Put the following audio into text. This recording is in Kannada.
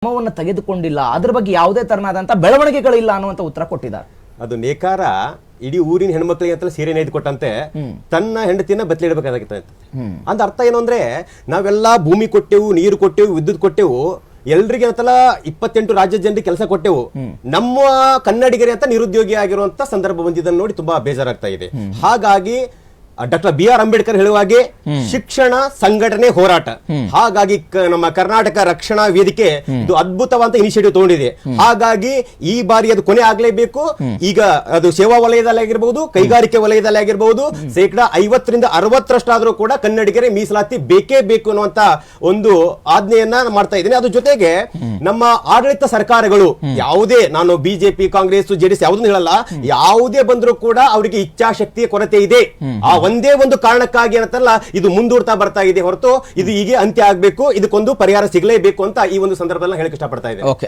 ಕ್ರಮವನ್ನು ತೆಗೆದುಕೊಂಡಿಲ್ಲ, ಅದ್ರ ಬಗ್ಗೆ ಯಾವುದೇ ತರನಾದಂತ ಬೆಳವಣಿಗೆಗಳಿಲ್ಲ ಅನ್ನುವಂತ ಉತ್ತರ ಕೊಟ್ಟಿದ್ದಾರೆ. ಅದು ನೇಕಾರ ಇಡೀ ಊರಿನ ಹೆಣ್ಮಕ್ಳಿಗೆ ಅಂತ ಸೀರೆ ನೇಯ್ದು ಕೊಟ್ಟಂತೆ ತನ್ನ ಹೆಂಡತಿನ ಬತ್ಲಿಡಬೇಕಾಗಿತ್ತು. ಅಂತ ಅರ್ಥ ಏನು ಅಂದ್ರೆ, ನಾವೆಲ್ಲ ಭೂಮಿ ಕೊಟ್ಟೆವು, ನೀರು ಕೊಟ್ಟೆವು, ವಿದ್ಯುತ್ ಕೊಟ್ಟೆವು, ಎಲ್ರಿಗೆ ಅಂತಲ್ಲ 28 ರಾಜ್ಯ ಜನರಿಗೆ ಕೆಲಸ ಕೊಟ್ಟೆವು, ನಮ್ಮ ಕನ್ನಡಿಗರೇ ಅಂತ ನಿರುದ್ಯೋಗಿ ಆಗಿರುವಂತ ಸಂದರ್ಭ ಬಂದಿದ್ದನ್ನು ನೋಡಿ ತುಂಬಾ ಬೇಜಾರಾಗ್ತಾ ಇದೆ. ಹಾಗಾಗಿ ಡಾಕ್ಟರ್ BR ಅಂಬೇಡ್ಕರ್ ಹೇಳುವ ಹಾಗೆ ಶಿಕ್ಷಣ ಸಂಘಟನೆ ಹೋರಾಟ, ಹಾಗಾಗಿ ನಮ್ಮ ಕರ್ನಾಟಕ ರಕ್ಷಣಾ ವೇದಿಕೆ ಇದು ಅದ್ಭುತವಾದ ಇನಿಷಿಯೇಟಿವ್ ತಗೊಂಡಿದೆ. ಹಾಗಾಗಿ ಈ ಬಾರಿ ಅದು ಕೊನೆ ಆಗ್ಲೇಬೇಕು. ಈಗ ಅದು ಸೇವಾ ವಲಯದಲ್ಲಿ ಆಗಿರಬಹುದು, ಕೈಗಾರಿಕೆ ವಲಯದಲ್ಲಿ ಆಗಿರಬಹುದು, 50% 60% ಕೂಡ ಕನ್ನಡಿಗರೇ ಮೀಸಲಾತಿ ಬೇಕೇ ಬೇಕು ಅನ್ನುವಂತ ಒಂದು ಆಜ್ಞೆಯನ್ನ ಮಾಡ್ತಾ ಇದ್ದೀನಿ. ಅದ್ರ ಜೊತೆಗೆ ನಮ್ಮ ಆಡಳಿತ ಸರ್ಕಾರಗಳು ಯಾವುದೇ, ನಾನು ಬಿಜೆಪಿ, ಕಾಂಗ್ರೆಸ್, JDS ಯಾವುದನ್ನು ಹೇಳಲ್ಲ, ಯಾವುದೇ ಬಂದರೂ ಕೂಡ ಅವರಿಗೆ ಇಚ್ಛಾಶಕ್ತಿಯ ಕೊರತೆ ಇದೆ. ಆ ಒಂದೇ ಒಂದು ಕಾರಣಕ್ಕಾಗಿ ಏನಂತಲ್ಲ ಇದು ಮುಂದೂಡ್ತಾ ಬರ್ತಾ ಇದೆ ಹೊರತು ಇದು ಹೀಗೆ ಅಂತ್ಯ ಆಗ್ಬೇಕು, ಇದಕ್ಕೊಂದು ಪರಿಹಾರ ಸಿಗಲೇಬೇಕು ಅಂತ ಈ ಒಂದು ಸಂದರ್ಭದಲ್ಲಿ ಹೇಳಕ್ ಇಷ್ಟಪಡ್ತಾ ಇದೆ. ಓಕೆ.